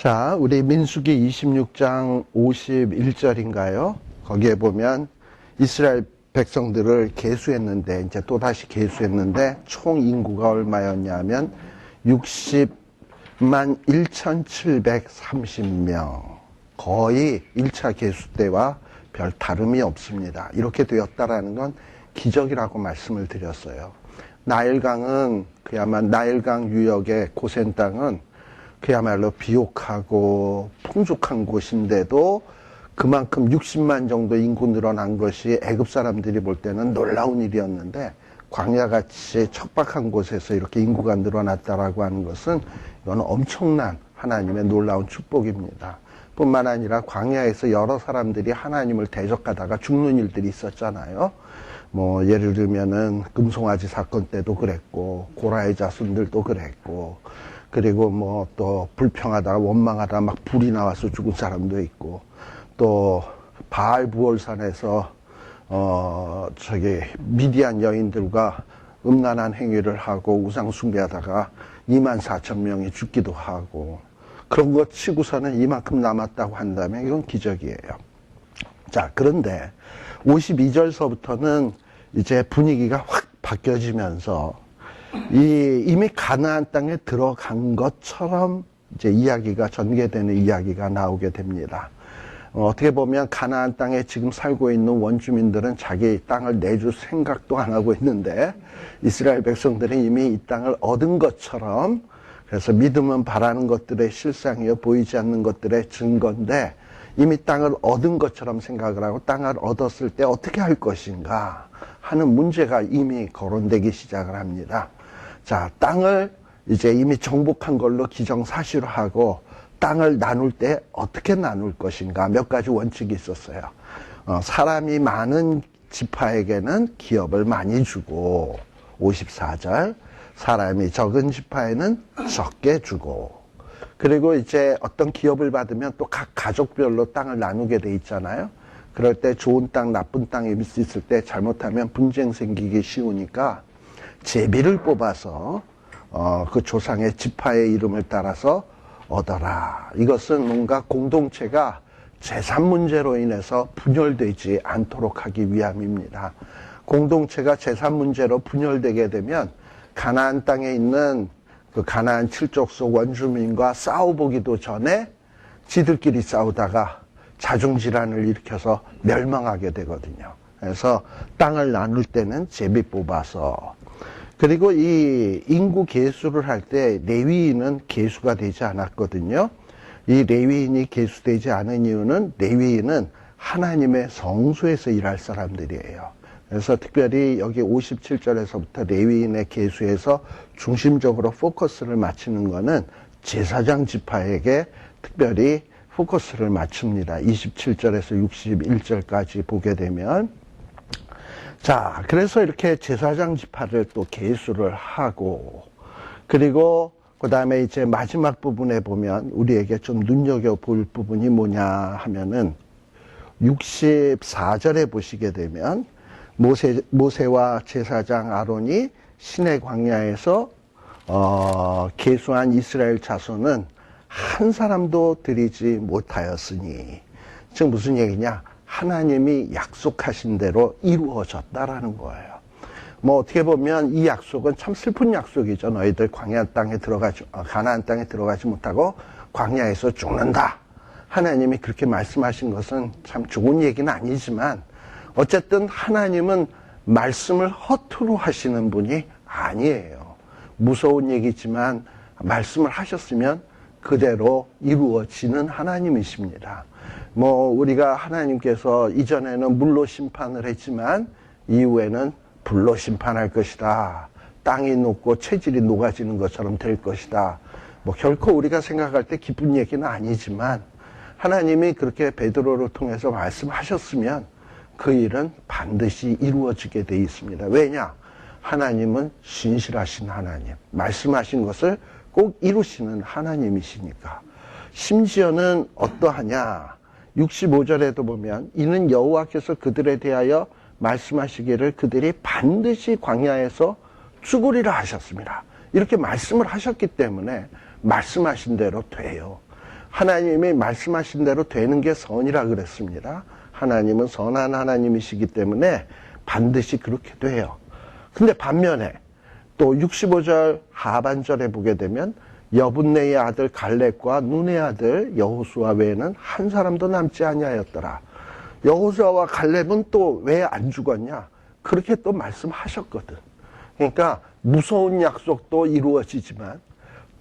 자, 우리 민수기 26장 51절인가요? 거기에 보면 이스라엘 백성들을 계수했는데, 이제 또다시 계수했는데, 총 인구가 얼마였냐면 60만 1,730명. 거의 1차 계수 때와 별 다름이 없습니다. 이렇게 되었다라는 건 기적이라고 말씀을 드렸어요. 나일강은, 그야말로 나일강 유역의 고센 땅은 그야말로 비옥하고 풍족한 곳인데도 그만큼 60만 정도 인구 늘어난 것이 애굽 사람들이 볼 때는 놀라운 일이었는데, 광야같이 척박한 곳에서 이렇게 인구가 늘어났다라고 하는 것은 이건 엄청난 하나님의 놀라운 축복입니다. 뿐만 아니라 광야에서 여러 사람들이 하나님을 대적하다가 죽는 일들이 있었잖아요. 뭐 예를 들면은 금송아지 사건 때도 그랬고, 고라의 자손들도 그랬고, 그리고 뭐 또 불평하다가 원망하다가 막 불이 나와서 죽은 사람도 있고, 또 바알 부월산에서 미디안 여인들과 음란한 행위를 하고 우상 숭배하다가 24,000명이 죽기도 하고, 그런 것 치고서는 이만큼 남았다고 한다면 이건 기적이에요. 자, 그런데 52절서부터는 이제 분위기가 확 바뀌어지면서 이미 가나안 땅에 들어간 것처럼 이제 이야기가 전개되는 이야기가 나오게 됩니다. 어떻게 보면 가나안 땅에 지금 살고 있는 원주민들은 자기 땅을 내줄 생각도 안 하고 있는데, 이스라엘 백성들은 이미 이 땅을 얻은 것처럼, 그래서 믿음은 바라는 것들의 실상이요 보이지 않는 것들의 증거인데, 이미 땅을 얻은 것처럼 생각을 하고 땅을 얻었을 때 어떻게 할 것인가 하는 문제가 이미 거론되기 시작을 합니다. 자, 땅을 이제 이미 정복한 걸로 기정사실화하고 땅을 나눌 때 어떻게 나눌 것인가 몇 가지 원칙이 있었어요. 사람이 많은 지파에게는 기업을 많이 주고, 54절 사람이 적은 지파에는 적게 주고, 그리고 이제 어떤 기업을 받으면 또 각 가족별로 땅을 나누게 돼 있잖아요. 그럴 때 좋은 땅, 나쁜 땅이 있을 때 잘못하면 분쟁 생기기 쉬우니까 제비를 뽑아서 그 조상의 지파의 이름을 따라서 얻어라. 이것은 뭔가 공동체가 재산 문제로 인해서 분열되지 않도록 하기 위함입니다. 공동체가 재산 문제로 분열되게 되면 가나안 땅에 있는 그 가나안 7족속 원주민과 싸워보기도 전에 지들끼리 싸우다가 자중질환을 일으켜서 멸망하게 되거든요. 그래서 땅을 나눌 때는 제비 뽑아서, 그리고 이 인구 계수를 할 때 레위인은 계수가 되지 않았거든요. 이 레위인이 계수되지 않은 이유는 레위인은 하나님의 성소에서 일할 사람들이에요. 그래서 특별히 여기 57절에서부터 레위인의 계수에서 중심적으로 포커스를 맞추는 것은 제사장 지파에게 특별히 포커스를 맞춥니다. 27절에서 61절까지 보게 되면, 자, 그래서 이렇게 제사장 지파를 또 계수를 하고, 그리고 그 다음에 이제 마지막 부분에 보면 우리에게 좀 눈여겨볼 부분이 뭐냐 하면은 64절에 보시게 되면 모세와 제사장 아론이 시내 광야에서 계수한 이스라엘 자손은 한 사람도 들이지 못하였으니, 즉 무슨 얘기냐, 하나님이 약속하신 대로 이루어졌다라는 거예요. 뭐 어떻게 보면 이 약속은 참 슬픈 약속이죠. 너희들 가나안 땅에 들어가지 못하고 광야에서 죽는다. 하나님이 그렇게 말씀하신 것은 참 좋은 얘기는 아니지만, 어쨌든 하나님은 말씀을 허투루 하시는 분이 아니에요. 무서운 얘기지만 말씀을 하셨으면 그대로 이루어지는 하나님이십니다. 뭐 우리가 하나님께서 이전에는 물로 심판을 했지만 이후에는 불로 심판할 것이다. 땅이 녹고 체질이 녹아지는 것처럼 될 것이다. 뭐 결코 우리가 생각할 때 기쁜 얘기는 아니지만, 하나님이 그렇게 베드로를 통해서 말씀하셨으면 그 일은 반드시 이루어지게 돼 있습니다. 왜냐? 하나님은 신실하신 하나님, 말씀하신 것을 꼭 이루시는 하나님이시니까. 심지어는 어떠하냐, 65절에도 보면 이는 여호와께서 그들에 대하여 말씀하시기를 그들이 반드시 광야에서 죽으리라 하셨습니다. 이렇게 말씀을 하셨기 때문에 말씀하신 대로 돼요. 하나님이 말씀하신 대로 되는 게 선이라 그랬습니다. 하나님은 선한 하나님이시기 때문에 반드시 그렇게 돼요. 근데 반면에 또 65절 하반절에 보게 되면 여분네의 아들 갈렙과 눈의 아들 여호수아 외에는 한 사람도 남지 아니하였더라. 여호수아와 갈렙은 또 왜 안 죽었냐? 그렇게 또 말씀하셨거든. 그러니까 무서운 약속도 이루어지지만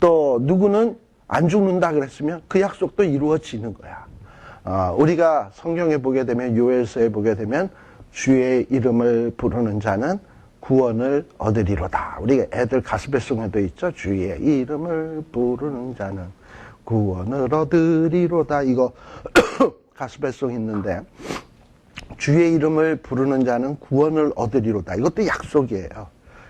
또 누구는 안 죽는다 그랬으면 그 약속도 이루어지는 거야. 우리가 성경에 보게 되면 요엘서에 보게 되면 주의 이름을 부르는 자는 구원을 얻으리로다. 우리 애들 가스배송에도 있죠. 주의 이름을 부르는 자는 구원을 얻으리로다. 이거 가스배송 있는데 주의 이름을 부르는 자는 구원을 얻으리로다. 이것도 약속이에요.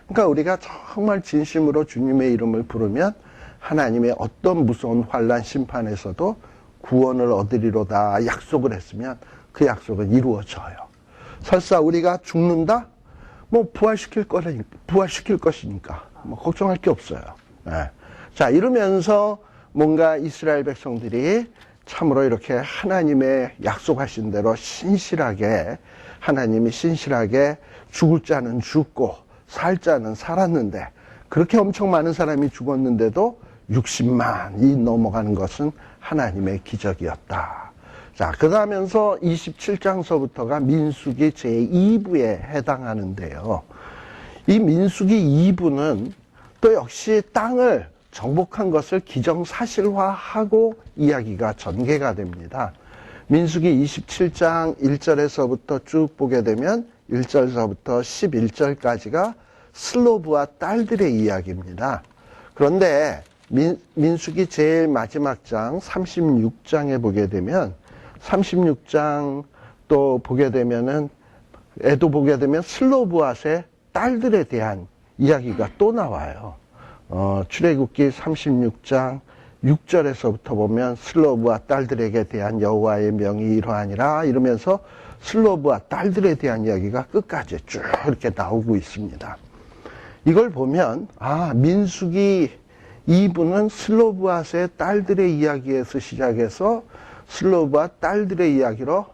그러니까 우리가 정말 진심으로 주님의 이름을 부르면 하나님의 어떤 무서운 환난 심판에서도 구원을 얻으리로다 약속을 했으면 그 약속은 이루어져요. 설사 우리가 죽는다? 뭐 부활시킬 것이니까 뭐 걱정할 게 없어요. 네. 자, 이러면서 뭔가 이스라엘 백성들이 참으로 이렇게 하나님의 약속하신 대로 신실하게, 하나님이 신실하게 죽을 자는 죽고 살 자는 살았는데, 그렇게 엄청 많은 사람이 죽었는데도 60만이 넘어가는 것은 하나님의 기적이었다. 자, 그러면서 27장서부터가 민수기 제2부에 해당하는데요. 이 민수기 2부는 또 역시 땅을 정복한 것을 기정사실화하고 이야기가 전개가 됩니다. 민수기 27장 1절에서부터 쭉 보게 되면 1절서부터 11절까지가 슬로브와 딸들의 이야기입니다. 그런데 민수기 제일 마지막 장 36장에 보게 되면 36장 또 보게 되면은 애도 보게 되면 슬로브앗의 딸들에 대한 이야기가 또 나와요. 출애굽기 36장 6절에서부터 보면 슬로브앗 딸들에게 대한 여호와의 명이 이러하니라 이러면서 슬로브앗 딸들에 대한 이야기가 끝까지 쭉 이렇게 나오고 있습니다. 이걸 보면 민수기 2부는 슬로브앗의 딸들의 이야기에서 시작해서 슬로브앗 딸들의 이야기로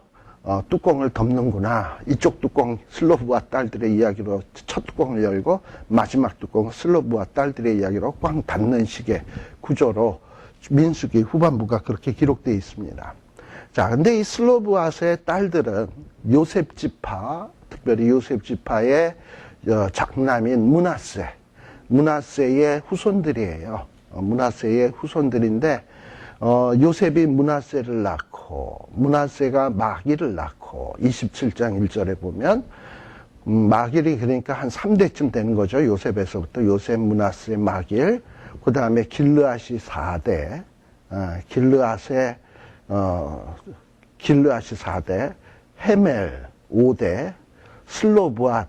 뚜껑을 덮는구나. 이쪽 뚜껑 슬로브앗 딸들의 이야기로 첫 뚜껑을 열고 마지막 뚜껑 슬로브앗 딸들의 이야기로 꽝 닫는 식의 구조로 민수기 후반부가 그렇게 기록되어 있습니다. 자, 근데 이 슬로브앗의 딸들은 요셉 지파, 특별히 요셉 지파의 장남인 므낫세의 후손들이에요. 므낫세의 후손들인데 요셉이 므낫세를 낳고 므낫세가 마길을 낳고 27장 1절에 보면 마길이 그러니까 한 3대쯤 되는 거죠. 요셉에서부터 요셉, 므낫세, 마길, 그 다음에 길르앗이 4대, 길르앗이 4대, 헤멜 5대, 슬로브앗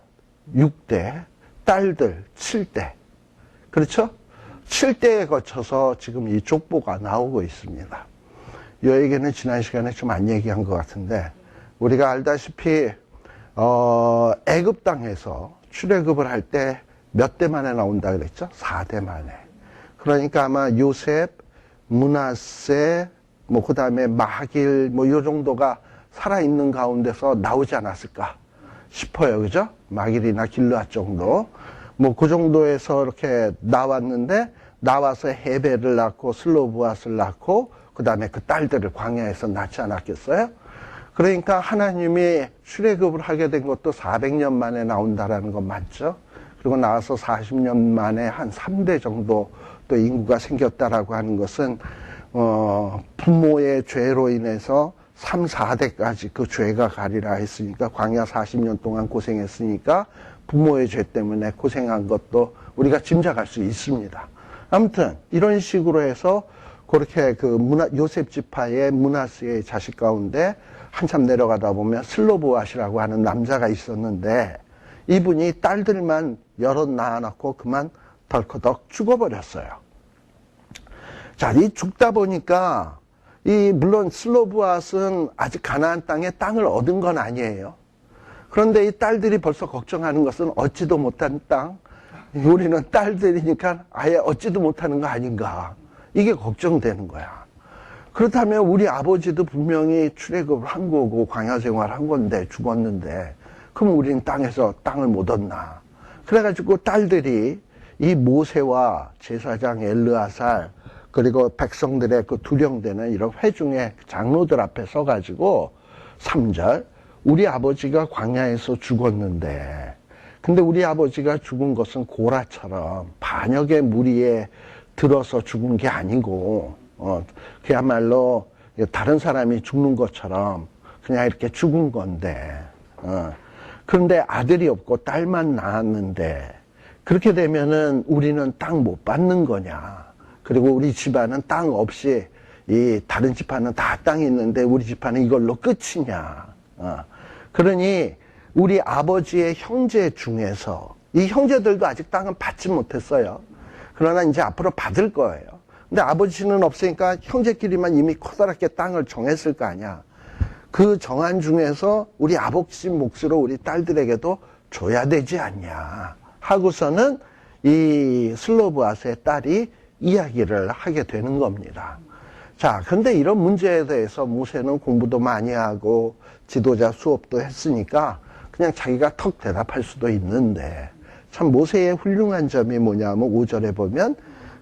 6대, 딸들 7대. 그렇죠? 7대에 거쳐서 지금 이 족보가 나오고 있습니다. 이 얘기는 지난 시간에 좀 안 얘기한 것 같은데, 우리가 알다시피 애굽 땅에서 출애굽을 할 때 몇 대 만에 나온다 그랬죠? 4대 만에. 그러니까 아마 요셉, 므낫세, 그 다음에 마길, 요 정도가 살아있는 가운데서 나오지 않았을까 싶어요. 그죠? 마길이나 길르앗 정도. 그 정도에서 이렇게 나왔는데, 나와서 헤벨을 낳고, 슬로브앗을 낳고, 그 다음에 그 딸들을 광야에서 낳지 않았겠어요? 그러니까 하나님이 출애굽을 하게 된 것도 400년 만에 나온다라는 건 맞죠? 그리고 나와서 40년 만에 한 3대 정도 또 인구가 생겼다라고 하는 것은, 부모의 죄로 인해서 3, 4대까지 그 죄가 가리라 했으니까, 광야 40년 동안 고생했으니까, 부모의 죄 때문에 고생한 것도 우리가 짐작할 수 있습니다. 아무튼 이런 식으로 해서 그렇게 요셉 지파의 므낫세의 자식 가운데 한참 내려가다 보면 슬로브앗이라고 하는 남자가 있었는데, 이분이 딸들만 여럿 낳아놓고 그만 덜커덕 죽어버렸어요. 자, 이 죽다 보니까 물론 슬로브앗은 아직 가나안 땅에 땅을 얻은 건 아니에요. 그런데 이 딸들이 벌써 걱정하는 것은 얻지도 못한 땅, 우리는 딸들이니까 아예 얻지도 못하는 거 아닌가, 이게 걱정되는 거야. 그렇다면 우리 아버지도 분명히 출애굽을 한 거고 광야 생활을 한 건데 죽었는데 그럼 우리는 땅에서 땅을 못 얻나? 그래가지고 딸들이 이 모세와 제사장 엘르아살 그리고 백성들의 그 두령되는 이런 회중의 장로들 앞에 서가지고 3절 우리 아버지가 광야에서 죽었는데 근데 우리 아버지가 죽은 것은 고라처럼 반역의 무리에 들어서 죽은 게 아니고 그야말로 다른 사람이 죽는 것처럼 그냥 이렇게 죽은 건데 그런데 아들이 없고 딸만 낳았는데 그렇게 되면은 우리는 땅 못 받는 거냐. 그리고 우리 집안은 땅 없이 이 다른 집안은 다 땅이 있는데 우리 집안은 이걸로 끝이냐. 그러니 우리 아버지의 형제 중에서 이 형제들도 아직 땅은 받지 못했어요. 그러나 이제 앞으로 받을 거예요. 근데 아버지는 없으니까 형제끼리만 이미 커다랗게 땅을 정했을 거 아니야. 그 정한 중에서 우리 아버지 몫으로 우리 딸들에게도 줘야 되지 않냐 하고서는 이 슬로브앗의 딸이 이야기를 하게 되는 겁니다. 자, 근데 이런 문제에 대해서 모세는 공부도 많이 하고 지도자 수업도 했으니까 그냥 자기가 턱 대답할 수도 있는데 참 모세의 훌륭한 점이 뭐냐면 5절에 보면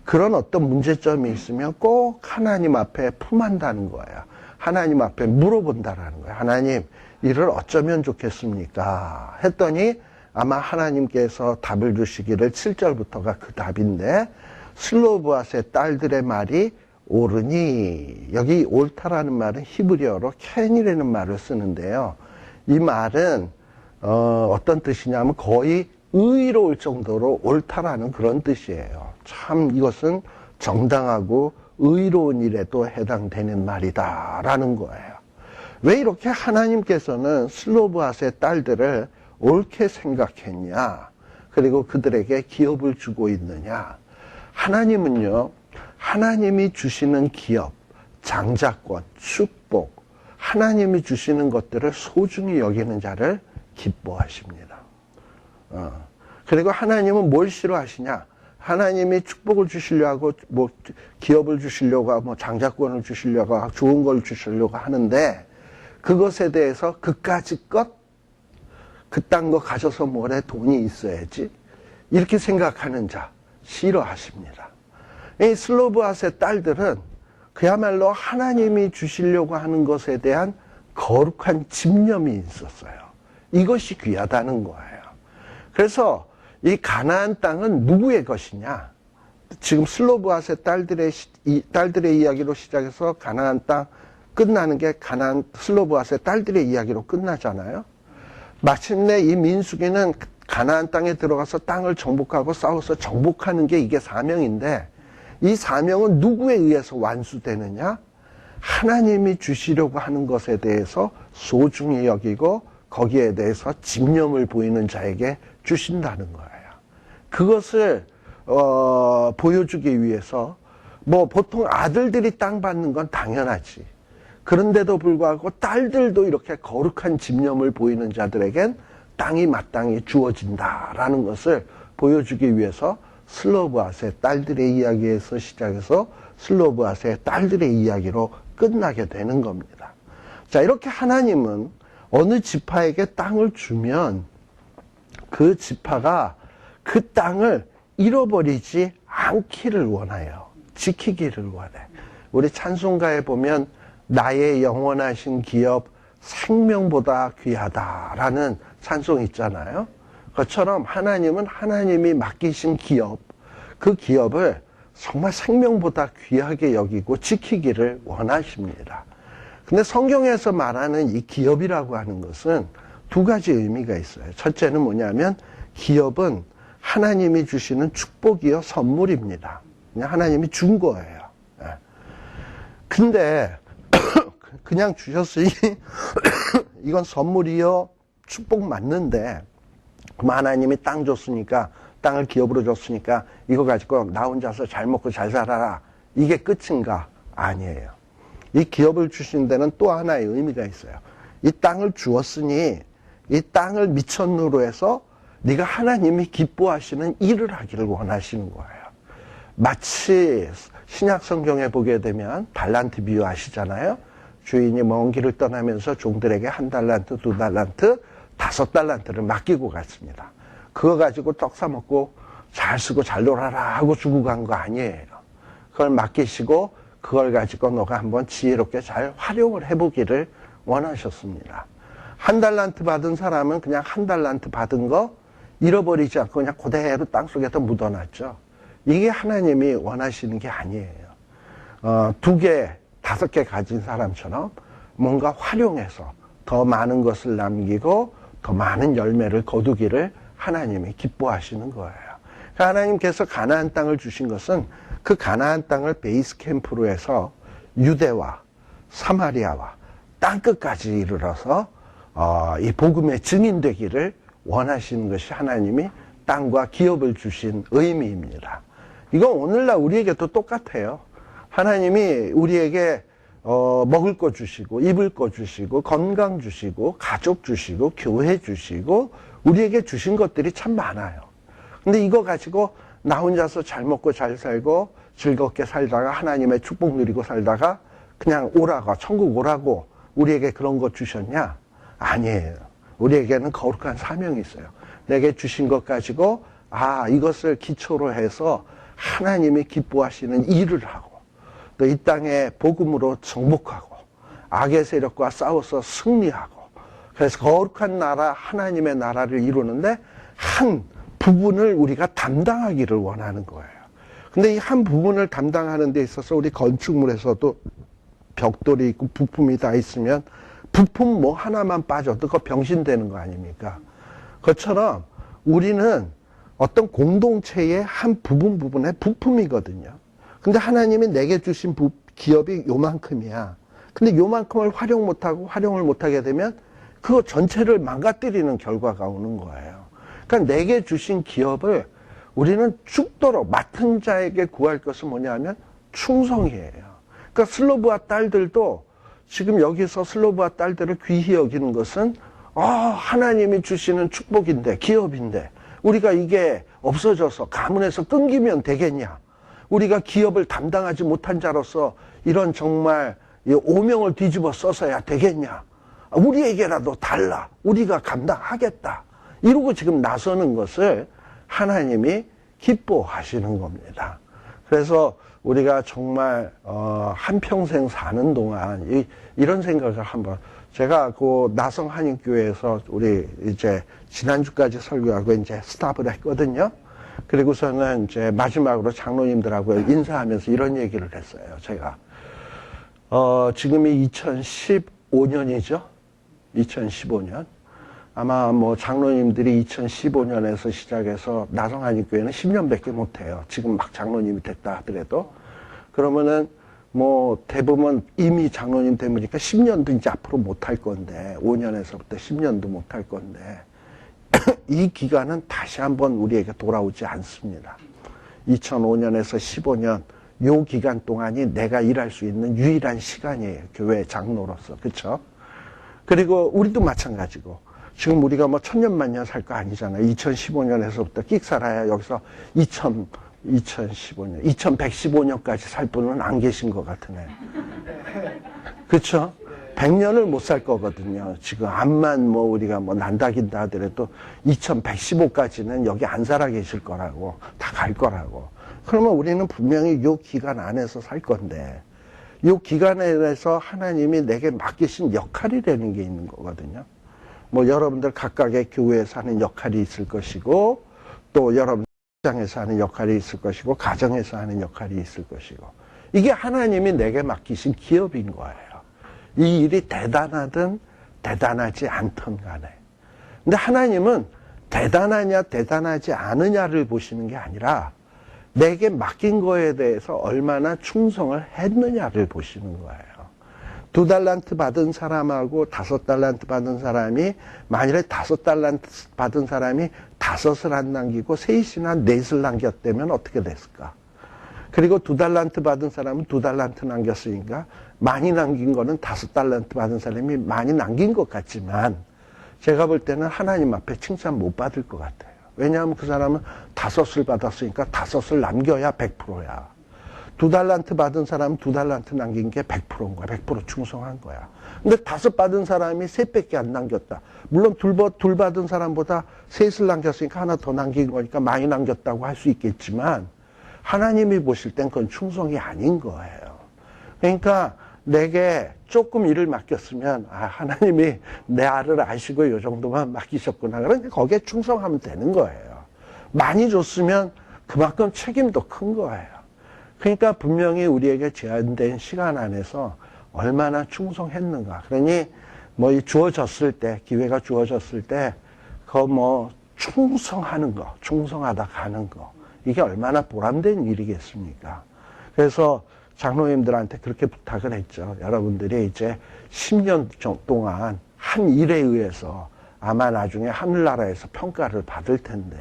그런 어떤 문제점이 있으면 꼭 하나님 앞에 품한다는 거예요. 하나님 앞에 물어본다라는 거예요. 하나님, 이를 어쩌면 좋겠습니까? 했더니 아마 하나님께서 답을 주시기를 7절부터가 그 답인데 슬로브앗의 딸들의 말이 옳으니 여기 옳다라는 말은 히브리어로 켄이라는 말을 쓰는데요. 이 말은 어떤 뜻이냐면 거의 의로울 정도로 옳다라는 그런 뜻이에요. 참 이것은 정당하고 의로운 일에도 해당되는 말이다라는 거예요. 왜 이렇게 하나님께서는 슬로브앗의 딸들을 옳게 생각했냐? 그리고 그들에게 기업을 주고 있느냐? 하나님은요, 하나님이 주시는 기업, 장자권, 축복, 하나님이 주시는 것들을 소중히 여기는 자를 기뻐하십니다. 그리고 하나님은 뭘 싫어하시냐? 하나님이 축복을 주시려고 뭐 기업을 주시려고 하고 뭐 장자권을 주시려고 하고 좋은 걸 주시려고 하는데 그것에 대해서 그까짓 것 그딴 거 가져서 뭐래 돈이 있어야지 이렇게 생각하는 자 싫어하십니다. 이 슬로브앗의 딸들은 그야말로 하나님이 주시려고 하는 것에 대한 거룩한 집념이 있었어요. 이것이 귀하다는 거예요. 그래서 이 가나안 땅은 누구의 것이냐? 지금 슬로브앗의 딸들의 이야기로 시작해서 가나안 땅 끝나는 게 슬로브앗의 딸들의 이야기로 끝나잖아요. 마침내 이 민수기는 가나안 땅에 들어가서 땅을 정복하고 싸워서 정복하는 게 이게 사명인데 이 사명은 누구에 의해서 완수되느냐? 하나님이 주시려고 하는 것에 대해서 소중히 여기고 거기에 대해서 집념을 보이는 자에게 주신다는 거예요. 그것을 보여주기 위해서 뭐 보통 아들들이 땅 받는 건 당연하지. 그런데도 불구하고 딸들도 이렇게 거룩한 집념을 보이는 자들에겐 땅이 마땅히 주어진다라는 것을 보여주기 위해서 슬로브앗의 딸들의 이야기에서 시작해서 슬로브앗의 딸들의 이야기로 끝나게 되는 겁니다. 자, 이렇게 하나님은 어느 지파에게 땅을 주면 그 지파가 그 땅을 잃어버리지 않기를 원해요. 지키기를 원해. 우리 찬송가에 보면 나의 영원하신 기업 생명보다 귀하다라는 찬송이 있잖아요. 그것처럼 하나님은 하나님이 맡기신 기업, 그 기업을 정말 생명보다 귀하게 여기고 지키기를 원하십니다. 근데 성경에서 말하는 이 기업이라고 하는 것은 두 가지 의미가 있어요. 첫째는 뭐냐면 기업은 하나님이 주시는 축복이요 선물입니다. 그냥 하나님이 준 거예요. 근데 그냥 주셨으니 이건 선물이요 축복 맞는데 하나님이 땅 줬으니까 땅을 기업으로 줬으니까 이거 가지고 나 혼자서 잘 먹고 잘 살아라 이게 끝인가? 아니에요. 이 기업을 주신 데는 또 하나의 의미가 있어요. 이 땅을 주었으니 이 땅을 미천루로 해서 네가 하나님이 기뻐하시는 일을 하기를 원하시는 거예요. 마치 신약 성경에 보게 되면 달란트 비유 아시잖아요. 주인이 먼 길을 떠나면서 종들에게 1달란트, 2달란트, 5달란트를 맡기고 갔습니다. 그거 가지고 떡 사 먹고 잘 쓰고 잘 놀아라 하고 주고 간 거 아니에요. 그걸 맡기시고 그걸 가지고 너가 한번 지혜롭게 잘 활용을 해보기를 원하셨습니다. 1달란트 받은 사람은 그냥 1달란트 받은 거 잃어버리지 않고 그냥 그대로 땅속에다 묻어놨죠. 이게 하나님이 원하시는 게 아니에요. 2개, 5개 가진 사람처럼 뭔가 활용해서 더 많은 것을 남기고 더 많은 열매를 거두기를 하나님이 기뻐하시는 거예요. 그러니까 하나님께서 가나안 땅을 주신 것은 그 가나안 땅을 베이스 캠프로 해서 유대와 사마리아와 땅끝까지 이르러서 이 복음의 증인되기를 원하시는 것이 하나님이 땅과 기업을 주신 의미입니다. 이건 오늘날 우리에게도 똑같아요. 하나님이 우리에게 먹을 거 주시고 입을 거 주시고 건강 주시고 가족 주시고 교회 주시고 우리에게 주신 것들이 참 많아요. 근데 이거 가지고 나 혼자서 잘 먹고 잘 살고 즐겁게 살다가 하나님의 축복 누리고 살다가 그냥 오라고 천국 오라고 우리에게 그런 거 주셨냐? 아니에요. 우리에게는 거룩한 사명이 있어요. 내게 주신 것 가지고 이것을 기초로 해서 하나님이 기뻐하시는 일을 하고 또 이 땅에 복음으로 정복하고 악의 세력과 싸워서 승리하고 그래서 거룩한 나라 하나님의 나라를 이루는데 한 부분을 우리가 담당하기를 원하는 거예요. 근데 이 한 부분을 담당하는 데 있어서 우리 건축물에서도 벽돌이 있고 부품이 다 있으면 부품 뭐 하나만 빠져도 그거 병신되는 거 아닙니까? 그것처럼 우리는 어떤 공동체의 한 부분의 부품이거든요. 근데 하나님이 내게 주신 기업이 요만큼이야. 근데 요만큼을 활용을 못하게 되면 그거 전체를 망가뜨리는 결과가 오는 거예요. 그러니까 내게 주신 기업을 우리는 죽도록 맡은 자에게 구할 것은 뭐냐면 충성이에요. 그러니까 슬로브와 딸들도 지금 여기서 슬로브와 딸들을 귀히 여기는 것은 하나님이 주시는 축복인데 기업인데 우리가 이게 없어져서 가문에서 끊기면 되겠냐. 우리가 기업을 담당하지 못한 자로서 이런 정말 오명을 뒤집어 써서야 되겠냐. 우리에게라도 달라. 우리가 감당하겠다. 이러고 지금 나서는 것을 하나님이 기뻐하시는 겁니다. 그래서 우리가 정말 한평생 사는 동안 이런 생각을 한번 제가 그 나성 한인교회에서 우리 이제 지난주까지 설교하고 이제 스탑을 했거든요. 그리고서는 이제 마지막으로 장로님들하고 인사하면서 이런 얘기를 했어요. 제가 지금이 2015년이죠. 2015년. 아마 뭐 장로님들이 2015년에서 시작해서 나성 한인교회는 10년밖에 못해요. 지금 막 장로님이 됐다 하더라도. 그러면은 뭐 대부분 이미 장로님 되니까 10년도 이제 앞으로 못할 건데 5년에서부터 10년도 못할 건데 이 기간은 다시 한번 우리에게 돌아오지 않습니다. 2005년에서 15년 요 기간 동안이 내가 일할 수 있는 유일한 시간이에요. 교회 장로로서. 그렇죠? 그리고 우리도 마찬가지고 지금 우리가 뭐 천년만년 살 거 아니잖아요. 2015년에서부터 끽 살아야 여기서 2015년, 2115년까지 살 분은 안 계신 것 같으네. 그렇죠? 100년을 못 살 거거든요. 지금 암만 뭐 우리가 뭐 난다긴다 하더라도 2115까지는 여기 안 살아 계실 거라고, 다 갈 거라고. 그러면 우리는 분명히 요 기간 안에서 살 건데, 요 기간에서 하나님이 내게 맡기신 역할이라는 게 있는 거거든요. 뭐 여러분들 각각의 교회에서 하는 역할이 있을 것이고, 또 여러분 직장에서 하는 역할이 있을 것이고, 가정에서 하는 역할이 있을 것이고, 이게 하나님이 내게 맡기신 기업인 거예요. 이 일이 대단하든 대단하지 않든 간에. 근데 하나님은 대단하냐 대단하지 않으냐를 보시는 게 아니라 내게 맡긴 거에 대해서 얼마나 충성을 했느냐를 보시는 거예요. 2달란트 받은 사람하고 5달란트 받은 사람이 만일에 5달란트 받은 사람이 5을 안 남기고 3이나 4을 남겼다면 어떻게 됐을까? 그리고 2달란트 받은 사람은 2달란트 남겼으니까 많이 남긴 거는 5달란트 받은 사람이 많이 남긴 것 같지만 제가 볼 때는 하나님 앞에 칭찬 못 받을 것 같아요. 왜냐하면 그 사람은 5을 받았으니까 5을 남겨야 100%야. 2달란트 받은 사람은 2달란트 남긴 게 100%인 거야. 100% 충성한 거야. 근데 5 받은 사람이 3밖에 안 남겼다. 물론 둘 받은 사람보다 3을 남겼으니까 하나 더 남긴 거니까 많이 남겼다고 할 수 있겠지만 하나님이 보실 땐 그건 충성이 아닌 거예요. 그러니까 내게 조금 일을 맡겼으면 하나님이 내 알을 아시고 이 정도만 맡기셨구나. 그러니까 거기에 충성하면 되는 거예요. 많이 줬으면 그만큼 책임도 큰 거예요. 그러니까 분명히 우리에게 제한된 시간 안에서 얼마나 충성했는가. 그러니 뭐 주어졌을 때, 기회가 주어졌을 때, 충성하는 거, 충성하다 가는 거. 이게 얼마나 보람된 일이겠습니까? 그래서 장로님들한테 그렇게 부탁을 했죠. 여러분들이 이제 10년 동안 한 일에 의해서 아마 나중에 하늘나라에서 평가를 받을 텐데,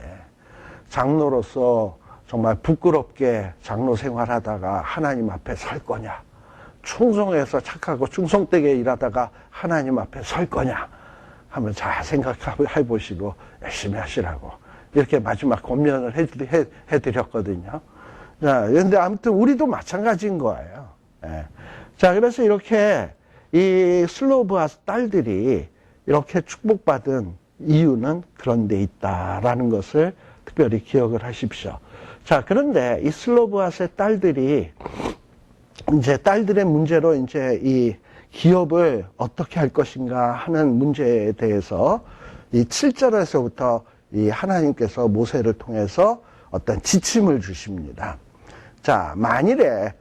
장로로서 정말 부끄럽게 장로 생활하다가 하나님 앞에 설 거냐? 충성해서 착하고 충성되게 일하다가 하나님 앞에 설 거냐? 한번 잘 생각해 보시고 열심히 하시라고 이렇게 마지막 권면을 해드렸거든요. 자, 그런데 아무튼 우리도 마찬가지인 거예요. 예. 자, 그래서 이렇게 이 슬로브아 딸들이 이렇게 축복받은 이유는 그런 데 있다라는 것을 특별히 기억을 하십시오. 자, 그런데 이 슬로브아스의 딸들이 이제 딸들의 문제로 이제 이 기업을 어떻게 할 것인가 하는 문제에 대해서 이 7절에서부터 이 하나님께서 모세를 통해서 어떤 지침을 주십니다. 자, 만일에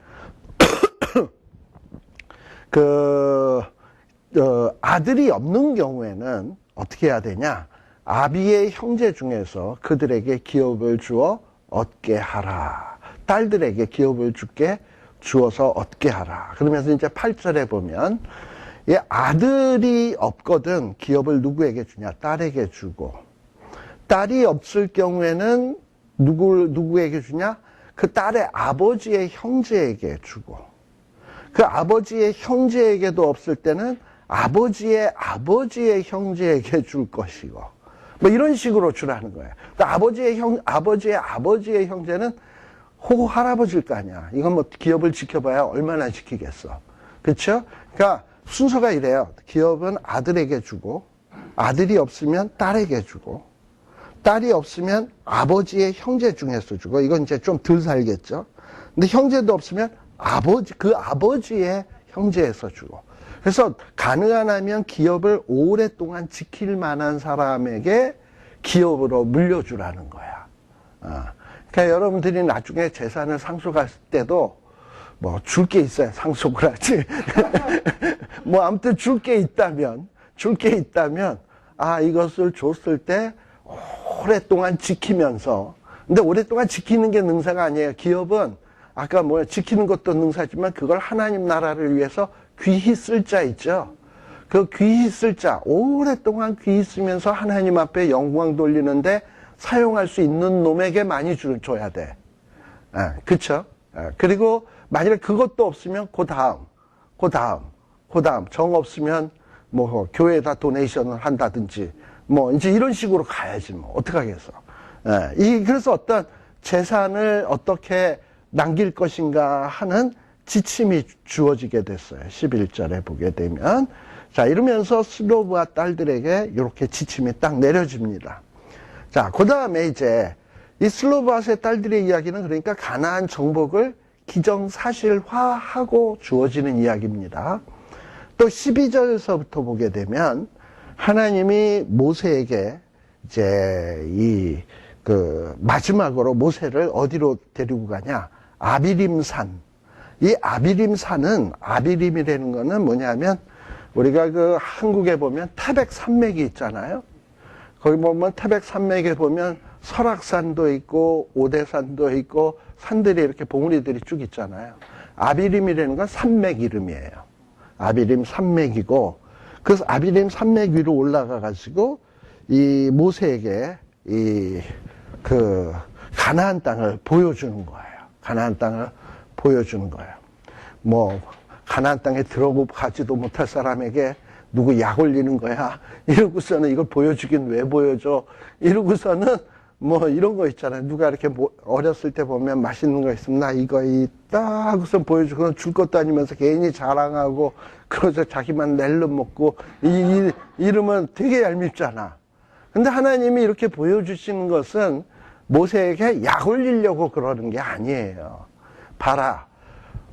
아들이 없는 경우에는 어떻게 해야 되냐? 아비의 형제 중에서 그들에게 기업을 주어 얻게 하라. 딸들에게 기업을 주어서 얻게 하라. 그러면서 이제 8절에 보면 아들이 없거든 기업을 누구에게 주냐? 딸에게 주고, 딸이 없을 경우에는 누구에게 주냐? 그 딸의 아버지의 형제에게 주고, 그 아버지의 형제에게도 없을 때는 아버지의 형제에게 줄 것이고, 뭐 이런 식으로 주라는 거예요. 아버지의 형제는 호구 할아버지일 거 아니야. 이건 뭐 기업을 지켜봐야 얼마나 지키겠어. 그렇죠? 그러니까 순서가 이래요. 기업은 아들에게 주고, 아들이 없으면 딸에게 주고, 딸이 없으면 아버지의 형제 중에서 주고, 이건 이제 좀 덜 살겠죠. 근데 형제도 없으면 그 아버지의 형제에서 주고. 그래서 가능하면 기업을 오랫동안 지킬 만한 사람에게 기업으로 물려주라는 거야. 그러니까 여러분들이 나중에 재산을 상속할 때도 뭐 줄 게 있어야 상속을 하지. 뭐 아무튼 줄 게 있다면 이것을 줬을 때 오랫동안 지키면서, 근데 오랫동안 지키는 게 능사가 아니에요. 기업은 아까 지키는 것도 능사지만 그걸 하나님 나라를 위해서 귀히 쓸 자 있죠. 그 귀히 쓸 자, 오랫동안 귀히 쓰면서 하나님 앞에 영광 돌리는데 사용할 수 있는 놈에게 많이 줘야 돼. 그쵸? 그리고 만약에 그것도 없으면 그 다음 정 없으면 뭐 교회에다 도네이션을 한다든지 뭐 이제 이런 식으로 가야지 뭐 어떡하겠어. 그래서 어떤 재산을 어떻게 남길 것인가 하는 지침이 주어지게 됐어요. 11절에 보게 되면. 자, 이러면서 슬로브아 딸들에게 이렇게 지침이 딱 내려집니다. 자, 그 다음에 이제 이 슬로브아스의 딸들의 이야기는 그러니까 가나안 정복을 기정사실화하고 주어지는 이야기입니다. 또 12절서부터 보게 되면 하나님이 모세에게 이제 마지막으로 모세를 어디로 데리고 가냐? 아비림산. 이 아비림이라는 거는 뭐냐면, 우리가 한국에 보면 태백 산맥이 있잖아요. 거기 보면 태백 산맥에 보면 설악산도 있고, 오대산도 있고, 산들이 이렇게 봉우리들이 쭉 있잖아요. 아비림이라는 건 산맥 이름이에요. 아비림 산맥이고, 그래서 아비림 산맥 위로 올라가가지고, 이 모세에게 가나안 땅을 보여주는 거예요. 가나안 땅을 보여주는 거예요. 뭐 가나안 땅에 들어가지도 못할 사람에게 누구 약 올리는 거야? 이러고서는 이걸 보여주긴 왜 보여줘? 이러고서는 뭐 이런 거 있잖아요. 누가 이렇게 어렸을 때 보면 맛있는 거 있으면 나 이거 있다 하고서 보여주고 줄 것도 아니면서 괜히 자랑하고 그러서 자기만 낼름 먹고 이러면 되게 얄밉잖아. 근데 하나님이 이렇게 보여주시는 것은 모세에게 약 올리려고 그러는 게 아니에요. 봐라,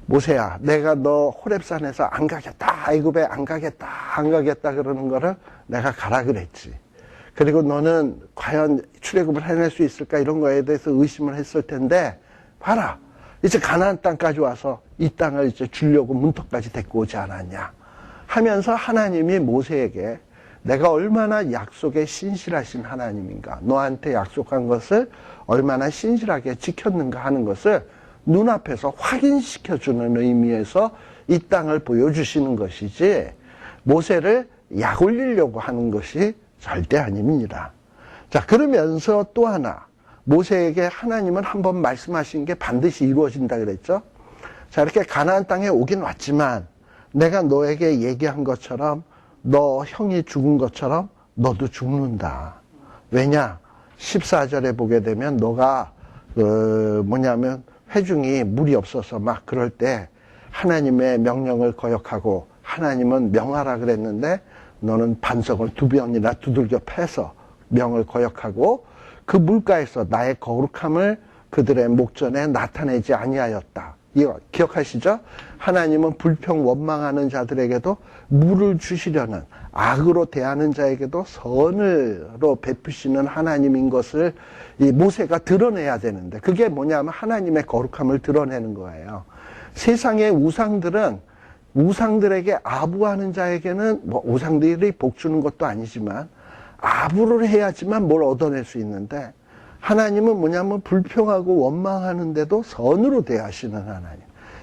모세야, 내가 너 호렙산에서 안 가겠다, 애굽에 안 가겠다 그러는 거를 내가 가라 그랬지. 그리고 너는 과연 출애굽을 해낼 수 있을까 이런 거에 대해서 의심을 했을 텐데, 봐라, 이제 가나안 땅까지 와서 이 땅을 이제 주려고 문턱까지 데리고 오지 않았냐 하면서 하나님이 모세에게 내가 얼마나 약속에 신실하신 하나님인가, 너한테 약속한 것을 얼마나 신실하게 지켰는가 하는 것을 눈앞에서 확인시켜주는 의미에서 이 땅을 보여주시는 것이지, 모세를 약 올리려고 하는 것이 절대 아닙니다. 자, 그러면서 또 하나, 모세에게 하나님은 한번 말씀하신 게 반드시 이루어진다 그랬죠. 자, 이렇게 가나안 땅에 오긴 왔지만 내가 너에게 얘기한 것처럼, 너 형이 죽은 것처럼 너도 죽는다. 왜냐? 14절에 보게 되면 너가 뭐냐면 회중이 물이 없어서 막 그럴 때 하나님의 명령을 거역하고 하나님은 명하라 그랬는데 너는 반석을 2번이나 두들겨 패서 명을 거역하고 그 물가에서 나의 거룩함을 그들의 목전에 나타내지 아니하였다. 이거 기억하시죠? 하나님은 불평 원망하는 자들에게도 물을 주시려는, 악으로 대하는 자에게도 선으로 베푸시는 하나님인 것을 이 모세가 드러내야 되는데, 그게 뭐냐면 하나님의 거룩함을 드러내는 거예요. 세상의 우상들은 우상들에게 아부하는 자에게는 뭐 우상들이 복 주는 것도 아니지만 아부를 해야지만 뭘 얻어낼 수 있는데, 하나님은 뭐냐면 불평하고 원망하는데도 선으로 대하시는 하나님,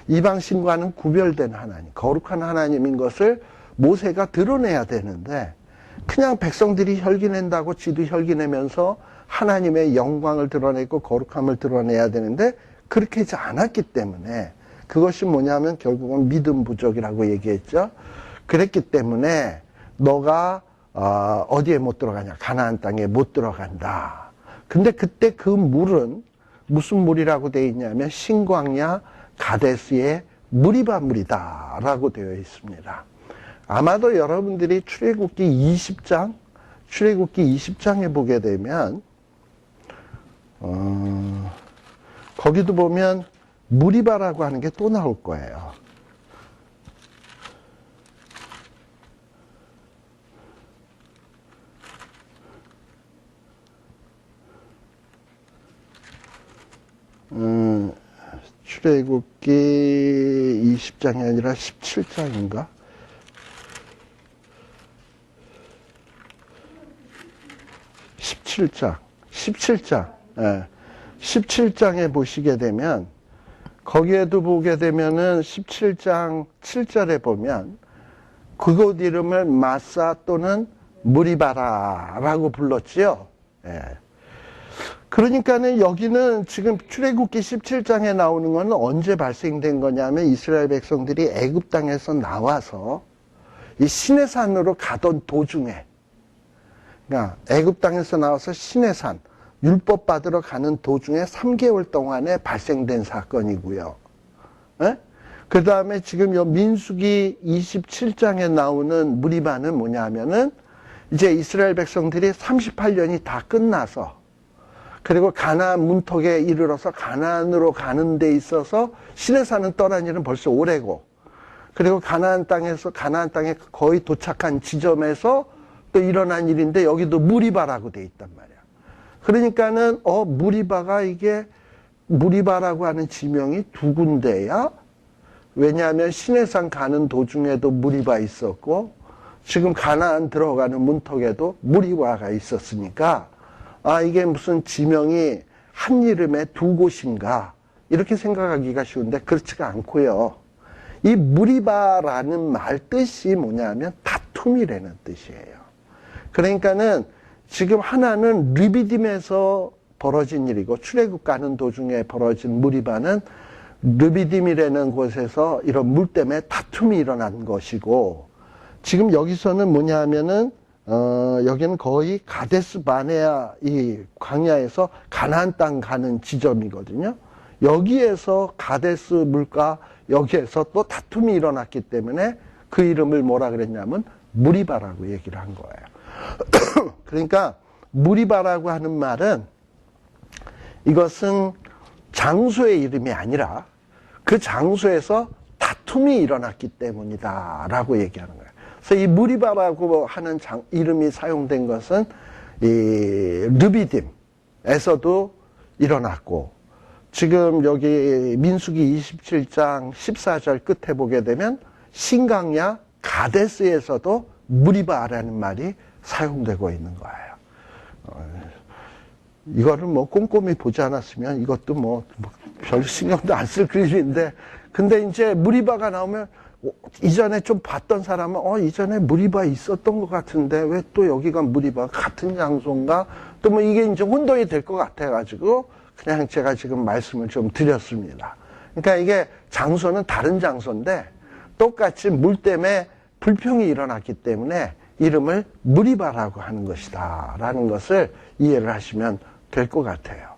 이방신과는 구별된 하나님, 거룩한 하나님인 것을 모세가 드러내야 되는데, 그냥 백성들이 혈기낸다고 지도 혈기내면서 하나님의 영광을 드러내고 거룩함을 드러내야 되는데 그렇게 하지 않았기 때문에, 그것이 뭐냐면 결국은 믿음 부족이라고 얘기했죠. 그랬기 때문에 너가 어디에 못 들어가냐, 가나안 땅에 못 들어간다. 근데 그때 그 물은 무슨 물이라고 되어 있냐면 신광야 가데스의 무리바 물이다 라고 되어 있습니다. 아마도 여러분들이 출애굽기 20장에 보게 되면 거기도 보면 무리바라고 하는 게 또 나올 거예요. 출애굽기 20장이 아니라 17장인가? 17장. 예. 17장에 보시게 되면, 거기에도 보게 되면은 17장 7절에 보면 그곳 이름을 마사 또는 무리바라라고 불렀지요. 예. 그러니까는 여기는 지금 출애굽기 17장에 나오는 건 언제 발생된 거냐면, 이스라엘 백성들이 애굽 땅에서 나와서 이 시내산으로 가던 도중에, 그러니까 애굽 땅에서 나와서 시내산 율법 받으러 가는 도중에 3개월 동안에 발생된 사건이고요. 그 다음에 지금 요 민수기 27장에 나오는 무리바는 뭐냐면은 이제 이스라엘 백성들이 38년이 다 끝나서, 그리고 가나안 문턱에 이르러서 가나안으로 가는 데 있어서 시내산은 떠난 일은 벌써 오래고, 그리고 가나안 땅에 거의 도착한 지점에서 또 일어난 일인데, 여기도 무리바라고 돼 있단 말이야. 그러니까는 무리바가, 이게 무리바라고 하는 지명이 두 군데야. 왜냐하면 시내산 가는 도중에도 무리바 있었고, 지금 가나안 들어가는 문턱에도 무리바가 있었으니까, 이게 무슨 지명이 한 이름에 두 곳인가, 이렇게 생각하기가 쉬운데 그렇지가 않고요. 이 무리바라는 말 뜻이 뭐냐면 다툼이라는 뜻이에요. 그러니까는 지금 하나는 르비딤에서 벌어진 일이고, 출애굽 가는 도중에 벌어진 무리바는 르비딤이라는 곳에서 이런 물 때문에 다툼이 일어난 것이고, 지금 여기서는 뭐냐 하면은 여기는 거의 가데스 바네아 이 광야에서 가나안 땅 가는 지점이거든요. 여기에서 가데스 물가 여기에서 또 다툼이 일어났기 때문에 그 이름을 뭐라 그랬냐면 무리바라고 얘기를 한 거예요. 그러니까 무리바라고 하는 말은 이것은 장소의 이름이 아니라 그 장소에서 다툼이 일어났기 때문이다 라고 얘기하는 거예요. 그래서 이 무리바라고 하는 이름이 사용된 것은 이 르비딤에서도 일어났고, 지금 여기 민수기 27장 14절 끝에 보게 되면 신강야 가데스에서도 무리바라는 말이 사용되고 있는 거예요. 이거를 뭐 꼼꼼히 보지 않았으면 이것도 뭐 별 신경도 안 쓸 그림인데, 근데 이제 무리바가 나오면 이전에 좀 봤던 사람은 이전에 무리바 있었던 것 같은데 왜 또 여기가 무리바 같은 장소인가, 또 뭐 이게 이제 혼동이 될 것 같아 가지고 그냥 제가 지금 말씀을 좀 드렸습니다. 그러니까 이게 장소는 다른 장소인데 똑같이 물 때문에 불평이 일어났기 때문에 이름을 무리바라고 하는 것이다 라는 것을 이해를 하시면 될 것 같아요.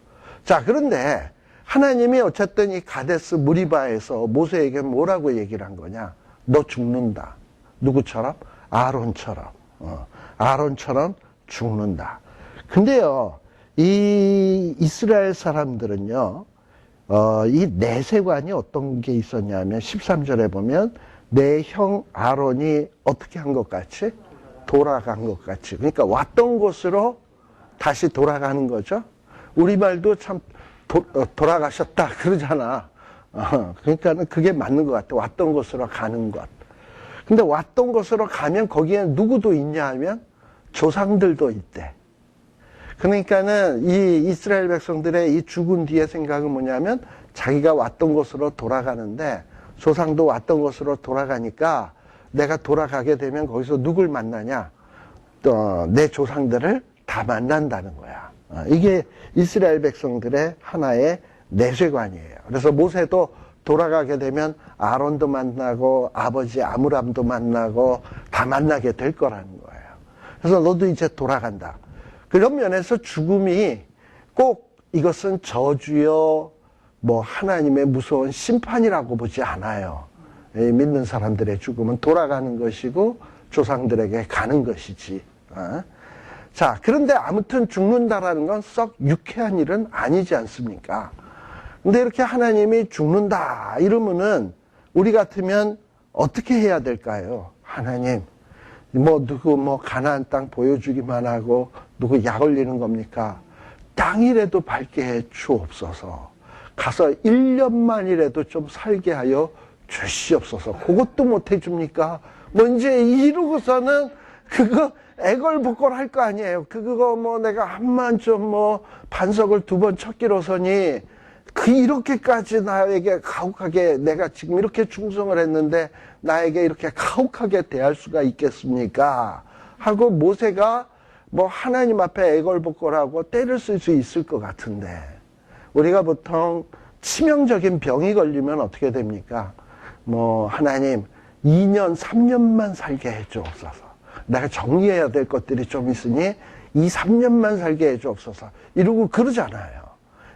자, 그런데 하나님이 어쨌든 이 가데스 무리바에서 모세에게 뭐라고 얘기를 한 거냐? 너 죽는다. 누구처럼? 아론처럼. 아론처럼 죽는다. 근데요, 이 이스라엘 사람들은요, 이 내세관이 어떤 게 있었냐면 13절에 보면 내 형 아론이 어떻게 한 것 같이? 돌아간 것 같이. 그러니까 왔던 곳으로 다시 돌아가는 거죠. 우리말도 참 돌아가셨다 그러잖아. 그러니까는 그게 맞는 것 같아. 왔던 곳으로 가는 것. 근데 왔던 곳으로 가면 거기에 누구도 있냐 하면 조상들도 있대. 그러니까는 이 이스라엘 백성들의 이 죽은 뒤의 생각은 뭐냐면 자기가 왔던 곳으로 돌아가는데 조상도 왔던 곳으로 돌아가니까 내가 돌아가게 되면 거기서 누굴 만나냐? 내 조상들을 다 만난다는 거야. 이게 이스라엘 백성들의 하나의 내세관이에요. 그래서 모세도 돌아가게 되면 아론도 만나고 아버지 아므람도 만나고 다 만나게 될 거라는 거예요. 그래서 너도 이제 돌아간다. 그런 면에서 죽음이 꼭 이것은 저주요 뭐 하나님의 무서운 심판이라고 보지 않아요. 믿는 사람들의 죽음은 돌아가는 것이고 조상들에게 가는 것이지. 자, 그런데 아무튼 죽는다라는 건 썩 유쾌한 일은 아니지 않습니까? 근데 이렇게 하나님이 죽는다 이러면은 우리 같으면 어떻게 해야 될까요? 하나님, 누구 가나안 땅 보여주기만 하고 누구 약 올리는 겁니까? 땅이라도 밝게 해 주옵소서. 가서 1년만이라도 좀 살게 하여 주시옵소서. 그것도 못 해줍니까? 이제 이러고서는 그거 애걸복걸 할 거 아니에요. 그거 내가 한만 좀 반석을 2번 쳤기로서니 이렇게까지 나에게 가혹하게 내가 지금 이렇게 충성을 했는데 나에게 이렇게 가혹하게 대할 수가 있겠습니까? 하고 모세가 하나님 앞에 애걸복걸하고 때를 쓸 수 있을 것 같은데, 우리가 보통 치명적인 병이 걸리면 어떻게 됩니까? 하나님 2년 3년만 살게 해주옵소서. 내가 정리해야 될 것들이 좀 있으니 2, 3년만 살게 해주옵소서. 이러고 그러잖아요.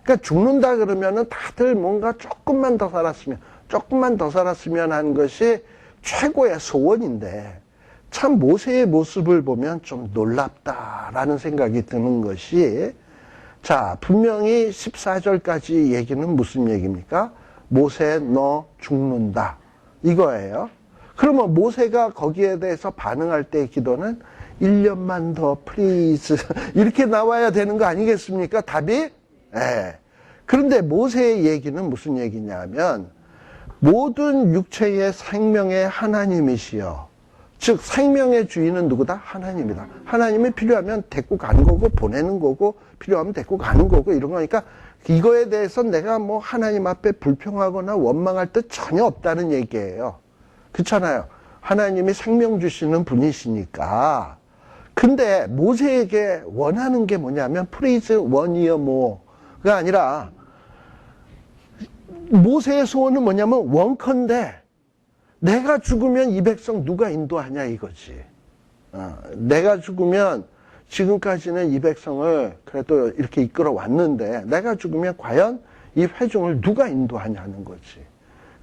그러니까 죽는다 그러면은 다들 뭔가 조금만 더 살았으면 하는 것이 최고의 소원인데, 참 모세의 모습을 보면 좀 놀랍다라는 생각이 드는 것이, 자, 분명히 14절까지 얘기는 무슨 얘기입니까? 모세 너 죽는다 이거예요. 그러면 모세가 거기에 대해서 반응할 때의 기도는 1년만 더 플리즈 이렇게 나와야 되는 거 아니겠습니까? 답이? 네. 그런데 모세의 얘기는 무슨 얘기냐면 모든 육체의 생명의 하나님이시여, 즉 생명의 주인은 누구다? 하나님이다. 하나님이 필요하면 데리고 가는 거고 보내는 거고 필요하면 데리고 가는 거고 이런 거니까 이거에 대해서 내가 하나님 앞에 불평하거나 원망할 뜻 전혀 없다는 얘기예요. 그렇잖아요. 하나님이 생명 주시는 분이시니까. 근데 모세에게 원하는 게 뭐냐면 프레이즈 원이어 뭐가 아니라, 모세의 소원은 뭐냐면 원컨대 내가 죽으면 이 백성 누가 인도하냐 이거지. 내가 죽으면 지금까지는 이 백성을 그래도 이렇게 이끌어 왔는데 내가 죽으면 과연 이 회중을 누가 인도하냐는 거지.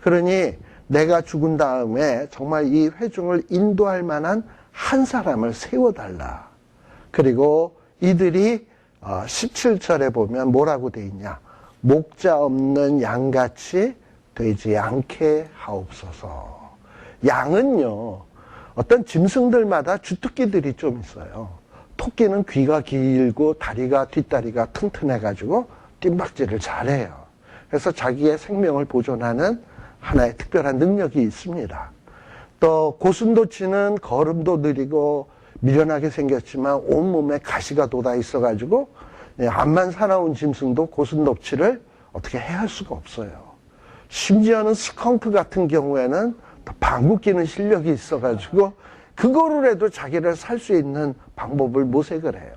그러니 내가 죽은 다음에 정말 이 회중을 인도할 만한 한 사람을 세워달라. 그리고 이들이 17절에 보면 뭐라고 돼 있냐. 목자 없는 양같이 되지 않게 하옵소서. 양은요, 어떤 짐승들마다 주특기들이 좀 있어요. 토끼는 귀가 길고 뒷다리가 튼튼해가지고 뜀박질을 잘해요. 그래서 자기의 생명을 보존하는 하나의 특별한 능력이 있습니다. 또 고슴도치는 걸음도 느리고 미련하게 생겼지만 온몸에 가시가 돋아 있어가지고 암만 사나운 짐승도 고슴도치를 어떻게 해할 수가 없어요. 심지어는 스컹크 같은 경우에는 방귀 뀌는 실력이 있어가지고 그거로라도 자기를 살 수 있는 방법을 모색을 해요.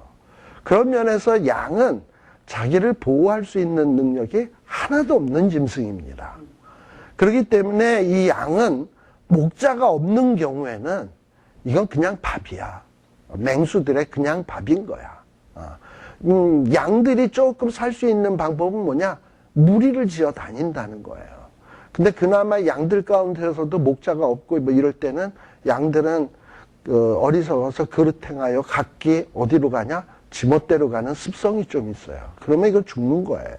그런 면에서 양은 자기를 보호할 수 있는 능력이 하나도 없는 짐승입니다. 그렇기 때문에 이 양은 목자가 없는 경우에는 이건 그냥 밥이야. 맹수들의 그냥 밥인 거야. 양들이 조금 살 수 있는 방법은 뭐냐? 무리를 지어 다닌다는 거예요. 근데 그나마 양들 가운데서도 목자가 없고 뭐 이럴 때는 양들은 어리석어서 그릇 행하여 각기 어디로 가냐? 지멋대로 가는 습성이 좀 있어요. 그러면 이거 죽는 거예요.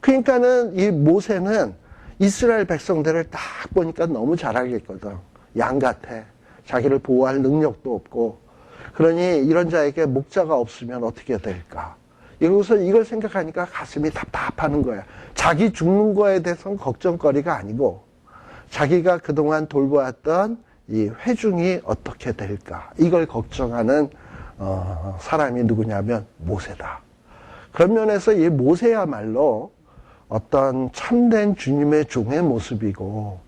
그러니까는 이 모세는 이스라엘 백성들을 딱 보니까 너무 잘 알겠거든. 양 같아. 자기를 보호할 능력도 없고. 그러니 이런 자에게 목자가 없으면 어떻게 될까? 이러고서 이걸 생각하니까 가슴이 답답하는 거야. 자기 죽는 거에 대해서는 걱정거리가 아니고 자기가 그동안 돌보았던 이 회중이 어떻게 될까? 이걸 걱정하는 사람이 누구냐면 모세다. 그런 면에서 이 모세야말로 어떤 참된 주님의 종의 모습이고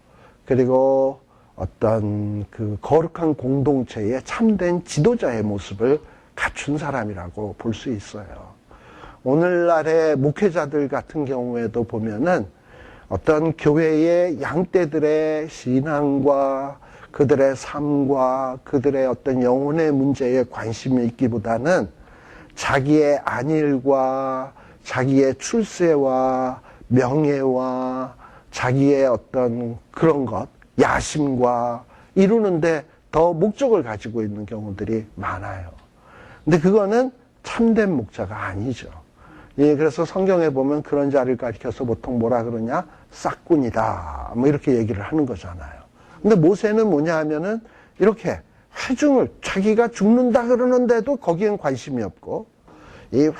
그리고 어떤 그 거룩한 공동체의 참된 지도자의 모습을 갖춘 사람이라고 볼 수 있어요. 오늘날의 목회자들 같은 경우에도 보면은 어떤 교회의 양떼들의 신앙과 그들의 삶과 그들의 어떤 영혼의 문제에 관심이 있기보다는 자기의 안일과 자기의 출세와 명예와 자기의 어떤 그런 것, 야심과 이루는데 더 목적을 가지고 있는 경우들이 많아요. 근데 그거는 참된 목자가 아니죠. 예, 그래서 성경에 보면 그런 자를 가리켜서 보통 뭐라 그러냐? 싹군이다. 뭐 이렇게 얘기를 하는 거잖아요. 근데 모세는 뭐냐 하면은 이렇게 회중을 자기가 죽는다 그러는데도 거기엔 관심이 없고 이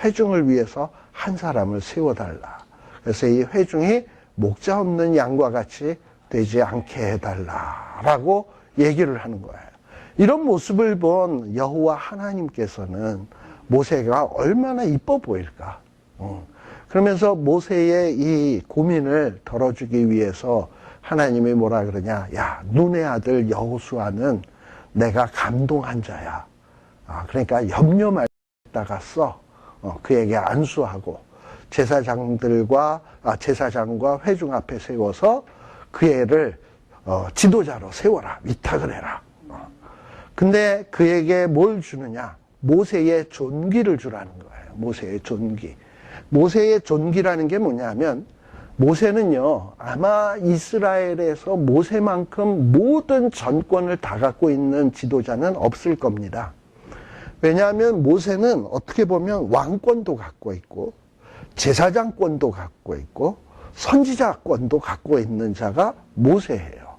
회중을 위해서 한 사람을 세워달라. 그래서 이 회중이 목자 없는 양과 같이 되지 않게 해달라라고 얘기를 하는 거예요. 이런 모습을 본 여호와 하나님께서는 모세가 얼마나 이뻐 보일까. 그러면서 모세의 이 고민을 덜어주기 위해서 하나님이 뭐라 그러냐. 야, 눈의 아들 여호수아는 내가 감동한 자야. 그러니까 염려 말다가 써. 그에게 안수하고 제사장과 회중 앞에 세워서 그 애를 지도자로 세워라. 위탁을 해라. 근데 그에게 뭘 주느냐. 모세의 존귀를 주라는 거예요. 모세의 존귀. 모세의 존귀라는 게 뭐냐면 모세는요, 아마 이스라엘에서 모세만큼 모든 전권을 다 갖고 있는 지도자는 없을 겁니다. 왜냐하면 모세는 어떻게 보면 왕권도 갖고 있고 제사장권도 갖고 있고 선지자권도 갖고 있는 자가 모세예요.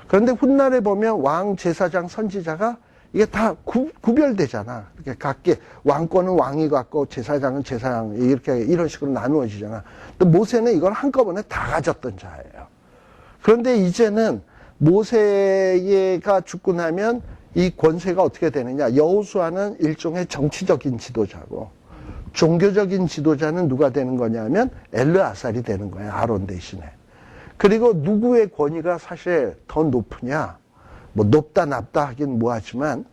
그런데 훗날에 보면 왕, 제사장, 선지자가 이게 다 구별되잖아. 이렇게 각기 왕권은 왕이 갖고 제사장은 제사장 이런 식으로 나누어지잖아. 근데 모세는 이걸 한꺼번에 다 가졌던 자예요. 그런데 이제는 모세가 죽고 나면 이 권세가 어떻게 되느냐. 여호수아는 일종의 정치적인 지도자고 종교적인 지도자는 누가 되는 거냐면 엘르아살이 되는 거예요. 아론 대신에. 그리고 누구의 권위가 사실 더 높으냐. 뭐 높다 낮다 하긴 뭐하지만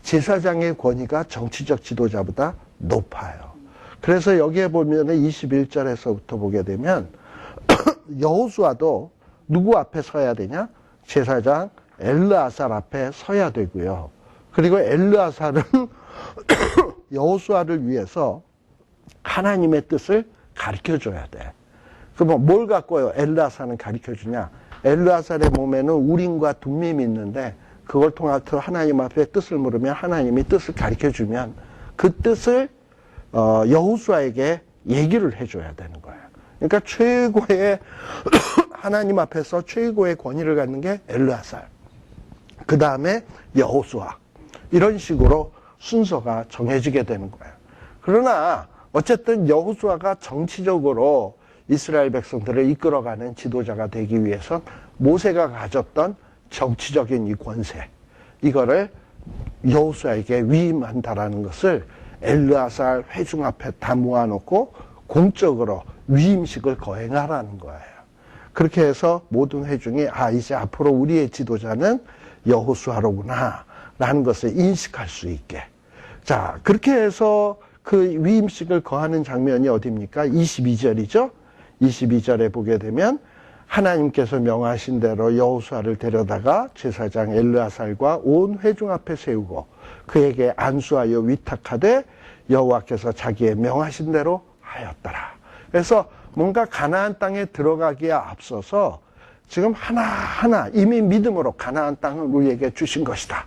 제사장의 권위가 정치적 지도자보다 높아요. 그래서 여기에 보면은 21절에서부터 보게 되면 여호수아도 누구 앞에 서야 되냐? 제사장 엘르아살 앞에 서야 되고요. 그리고 엘르아살은 여호수아를 위해서 하나님의 뜻을 가르쳐줘야 돼. 그럼 뭘 갖고 엘르아살은 가르쳐주냐? 엘르아살의 몸에는 우림과 둠밈이 있는데 그걸 통해서 하나님 앞에 뜻을 물으면 하나님이 뜻을 가르쳐주면 그 뜻을 여호수아에게 얘기를 해줘야 되는 거예요. 그러니까 최고의 하나님 앞에서 최고의 권위를 갖는 게 엘르아살. 그 다음에 여호수아. 이런 식으로 순서가 정해지게 되는 거예요. 그러나 어쨌든 여호수아가 정치적으로 이스라엘 백성들을 이끌어가는 지도자가 되기 위해선 모세가 가졌던 정치적인 이 권세, 이거를 여호수아에게 위임한다라는 것을 엘르아살 회중 앞에 다 모아놓고 공적으로 위임식을 거행하라는 거예요. 그렇게 해서 모든 회중이 이제 앞으로 우리의 지도자는 여호수아로구나 라는 것을 인식할 수 있게. 자, 그렇게 해서 그 위임식을 거하는 장면이 어디입니까? 22절이죠. 22절에 보게 되면 하나님께서 명하신 대로 여호수아를 데려다가 제사장 엘르아살과 온 회중 앞에 세우고 그에게 안수하여 위탁하되 여호와께서 자기의 명하신 대로 하였더라. 그래서 뭔가 가나안 땅에 들어가기에 앞서서 지금 하나하나 이미 믿음으로 가나안 땅을 우리에게 주신 것이다.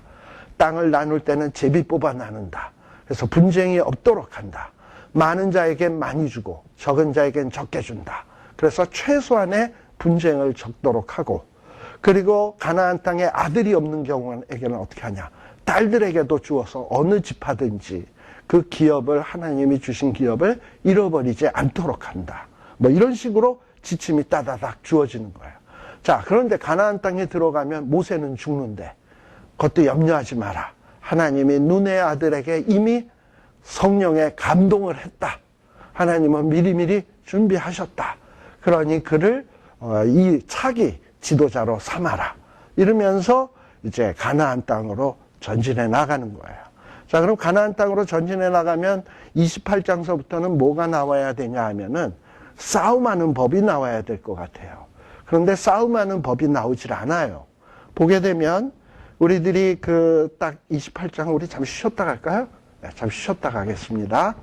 땅을 나눌 때는 제비 뽑아 나눈다. 그래서 분쟁이 없도록 한다. 많은 자에겐 많이 주고 적은 자에겐 적게 준다. 그래서 최소한의 분쟁을 적도록 하고, 그리고 가나안 땅에 아들이 없는 경우에게는 어떻게 하냐? 딸들에게도 주어서 어느 집하든지 그 기업을, 하나님이 주신 기업을 잃어버리지 않도록 한다. 뭐 이런 식으로 지침이 따다닥 주어지는 거예요. 자, 그런데 가나안 땅에 들어가면 모세는 죽는데 그것도 염려하지 마라. 하나님이 눈의 아들에게 이미 성령의 감동을 했다. 하나님은 미리미리 준비하셨다. 그러니 그를 이 차기 지도자로 삼아라. 이러면서 이제 가나안 땅으로 전진해 나가는 거예요. 자, 그럼 가나안 땅으로 전진해 나가면 28장서부터는 뭐가 나와야 되냐 하면은 싸움하는 법이 나와야 될 것 같아요. 그런데 싸움하는 법이 나오질 않아요. 보게 되면 우리들이 그 딱 28장 우리 잠시 쉬었다 갈까요? 네, 잠시 쉬었다 가겠습니다.